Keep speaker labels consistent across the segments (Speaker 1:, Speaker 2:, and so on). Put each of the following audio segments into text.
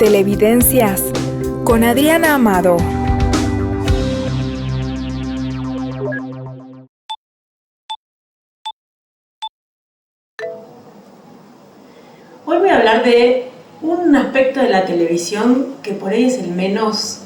Speaker 1: Televidencias con Adriana Amado.
Speaker 2: Hoy voy a hablar de un aspecto de la televisión que por ahí es el menos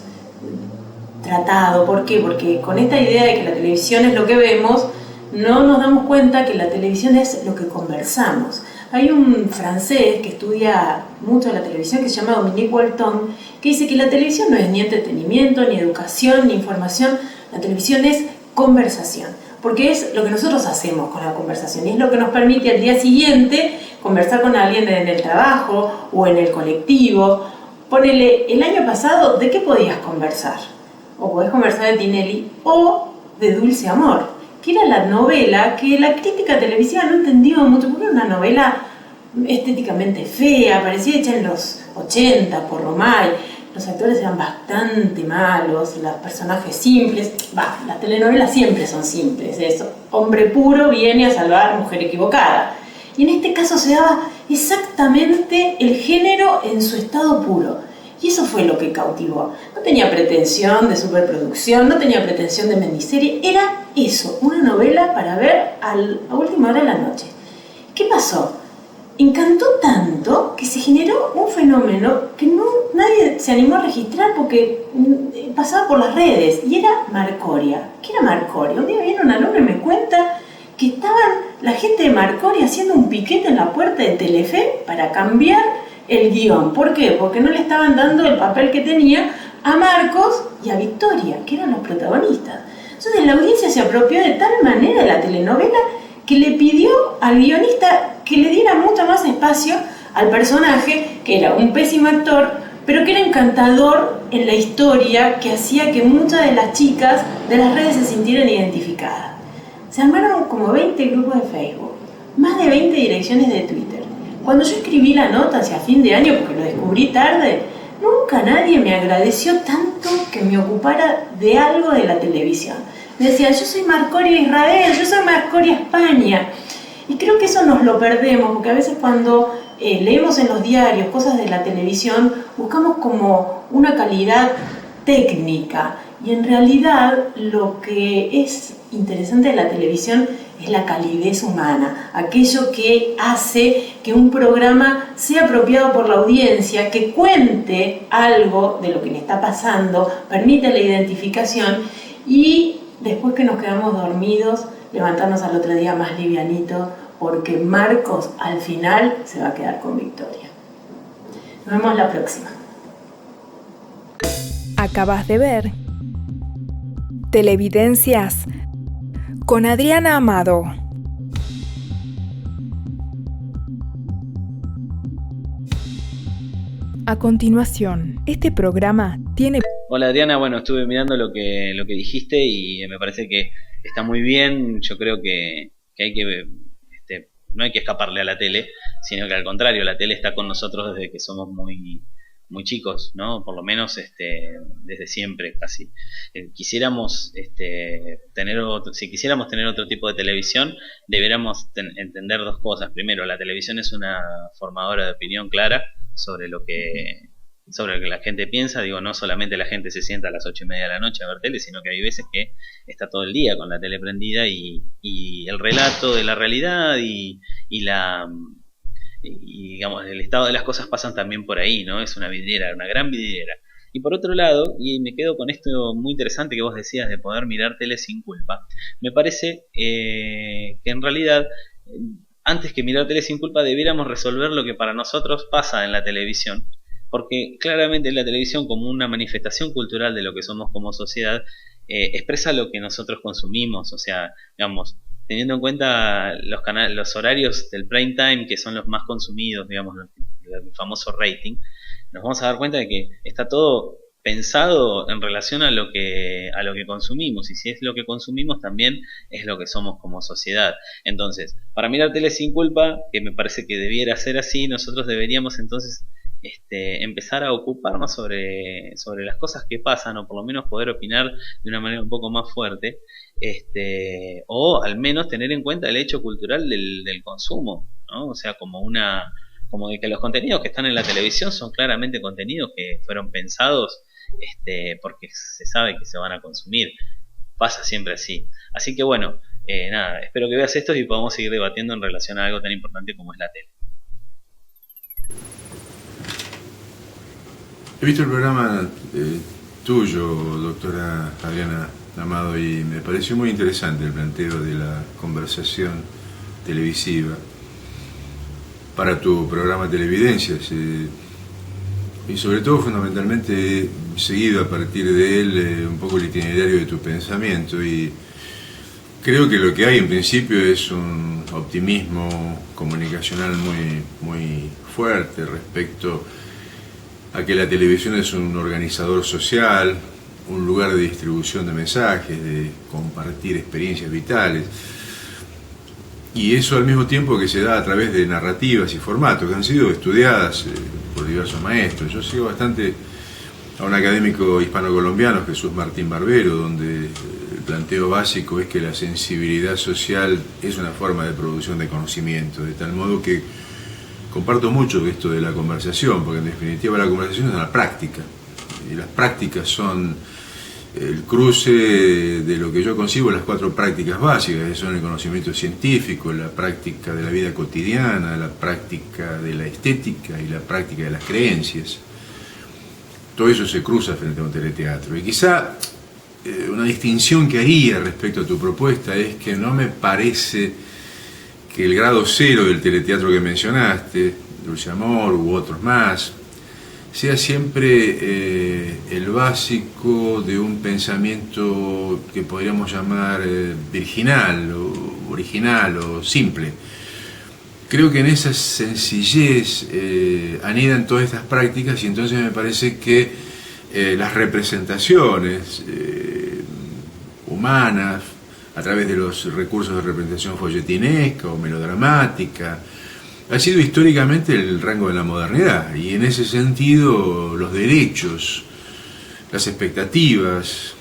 Speaker 2: tratado. ¿Por qué? Porque con esta idea de que la televisión es lo que vemos, no nos damos cuenta que la televisión es lo que conversamos. Hay un francés que estudia mucho la televisión que se llama Dominique Walton, que dice que la televisión no es ni entretenimiento, ni educación, ni información. La televisión es conversación, porque es lo que nosotros hacemos con la conversación y es lo que nos permite al día siguiente conversar con alguien en el trabajo o en el colectivo. Ponele, el año pasado, ¿de qué podías conversar? O podés conversar de Tinelli o de Dulce Amor, que era la novela que la crítica televisiva no entendía mucho, porque era una novela estéticamente fea, parecía hecha en los 80 por Romay, los actores eran bastante malos, los personajes simples, las telenovelas siempre son simples, eso, hombre puro viene a salvar mujer equivocada, y en este caso se daba exactamente el género en su estado puro. Y eso fue lo que cautivó. No tenía pretensión de superproducción, no tenía pretensión de miniserie, era eso, una novela para ver a última hora de la noche. ¿Qué pasó? Encantó tanto que se generó un fenómeno que nadie se animó a registrar porque pasaba por las redes, y era Marcoria. ¿Qué era Marcoria? Un día viene un alumno y me cuenta que estaban la gente de Marcoria haciendo un piquete en la puerta de Telefe para cambiar el guión. ¿Por qué? Porque no le estaban dando el papel que tenía a Marcos y a Victoria, que eran los protagonistas. Entonces la audiencia se apropió de tal manera de la telenovela que le pidió al guionista que le diera mucho más espacio al personaje, que era un pésimo actor, pero que era encantador en la historia, que hacía que muchas de las chicas de las redes se sintieran identificadas. Se armaron como 20 grupos de Facebook, más de 20 direcciones de Twitter. Cuando yo escribí la nota hacia fin de año, porque lo descubrí tarde, nunca nadie me agradeció tanto que me ocupara de algo de la televisión. Me decían, yo soy Marcoria Israel, yo soy Marcoria España. Y creo que eso nos lo perdemos, porque a veces cuando leemos en los diarios cosas de la televisión, buscamos como una calidad técnica. Y en realidad lo que es interesante de la televisión es la calidez humana, aquello que hace que un programa sea apropiado por la audiencia, que cuente algo de lo que le está pasando, permite la identificación y después que nos quedamos dormidos, levantarnos al otro día más livianito, porque Marcos al final se va a quedar con Victoria. Nos vemos la próxima.
Speaker 1: Acabas de ver Televidencias con Adriana Amado. A continuación, este programa tiene...
Speaker 3: Hola Adriana, bueno, estuve mirando lo que dijiste y me parece que está muy bien. Yo creo que hay que no hay que escaparle a la tele, sino que al contrario, la tele está con nosotros desde que somos muy chicos, ¿no? Por lo menos desde siempre casi. Quisiéramos si quisiéramos tener otro tipo de televisión, deberíamos entender dos cosas. Primero, la televisión es una formadora de opinión clara sobre lo que la gente piensa. Digo, no solamente la gente se sienta a las 8:30 de la noche a ver tele, sino que hay veces que está todo el día con la tele prendida y el relato de la realidad y digamos el estado de las cosas pasan también por ahí, ¿no? Es una vidriera, una gran vidriera. Y por otro lado, y me quedo con esto muy interesante que vos decías de poder mirar tele sin culpa, me parece que en realidad antes que mirar tele sin culpa debiéramos resolver lo que para nosotros pasa en la televisión, porque claramente la televisión, como una manifestación cultural de lo que somos como sociedad, expresa lo que nosotros consumimos. O sea, digamos, teniendo en cuenta los horarios del prime time, que son los más consumidos, digamos, el famoso rating, nos vamos a dar cuenta de que está todo pensado en relación a lo que consumimos, y si es lo que consumimos también es lo que somos como sociedad. Entonces, para mirar tele sin culpa, que me parece que debiera ser así, nosotros deberíamos entonces empezar a ocuparnos sobre las cosas que pasan, o por lo menos poder opinar de una manera un poco más fuerte, o al menos tener en cuenta el hecho cultural del consumo, ¿no? O sea, como como de que los contenidos que están en la televisión son claramente contenidos que fueron pensados porque se sabe que se van a consumir. Pasa siempre así. Así que bueno, nada, espero que veas esto y podamos seguir debatiendo en relación a algo tan importante como es la tele.
Speaker 4: He visto el programa tuyo, doctora Adriana Amado, y me pareció muy interesante el planteo de la conversación televisiva para tu programa Televidencias, y sobre todo fundamentalmente he seguido a partir de él un poco el itinerario de tu pensamiento, y creo que lo que hay en principio es un optimismo comunicacional muy fuerte respecto a que la televisión es un organizador social, un lugar de distribución de mensajes, de compartir experiencias vitales, y eso al mismo tiempo que se da a través de narrativas y formatos que han sido estudiadas por diversos maestros. Yo sigo bastante a un académico hispano-colombiano, Jesús Martín Barbero, donde el planteo básico es que la sensibilidad social es una forma de producción de conocimiento, de tal modo que comparto mucho esto de la conversación, porque en definitiva la conversación es una práctica, y las prácticas son el cruce de lo que yo concibo las 4 prácticas básicas, que son el conocimiento científico, la práctica de la vida cotidiana, la práctica de la estética y la práctica de las creencias. Todo eso se cruza frente a un teleteatro. Y quizá una distinción que haría respecto a tu propuesta es que no me parece que el grado 0 del teleteatro que mencionaste, Dulce Amor u otros más, sea siempre el básico de un pensamiento que podríamos llamar virginal o original o simple. Creo que en esa sencillez anidan todas estas prácticas, y entonces me parece que las representaciones humanas a través de los recursos de representación folletinesca o melodramática ha sido históricamente el rango de la modernidad, y en ese sentido los derechos, las expectativas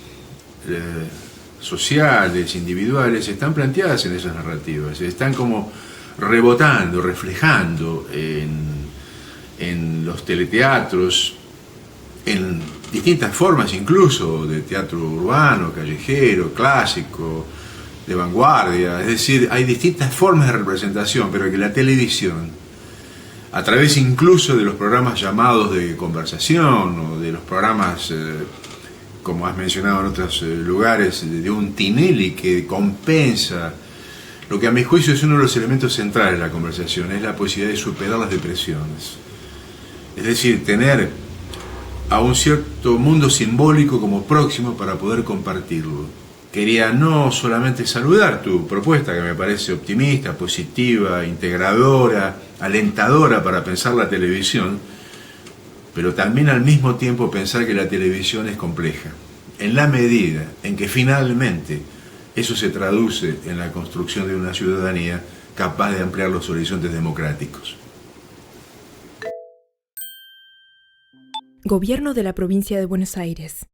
Speaker 4: sociales, individuales, están planteadas en esas narrativas, están como rebotando, reflejando en los teleteatros, en distintas formas incluso de teatro urbano, callejero, clásico, de vanguardia. Es decir, hay distintas formas de representación, pero que la televisión, a través incluso de los programas llamados de conversación o de los programas, como has mencionado en otros lugares, de un Tinelli que compensa lo que a mi juicio es uno de los elementos centrales de la conversación, es la posibilidad de superar las depresiones. Es decir, tener a un cierto mundo simbólico como próximo para poder compartirlo. Quería no solamente saludar tu propuesta, que me parece optimista, positiva, integradora, alentadora para pensar la televisión, pero también al mismo tiempo pensar que la televisión es compleja, en la medida en que finalmente eso se traduce en la construcción de una ciudadanía capaz de ampliar los horizontes democráticos.
Speaker 1: Gobierno de la Provincia de Buenos Aires.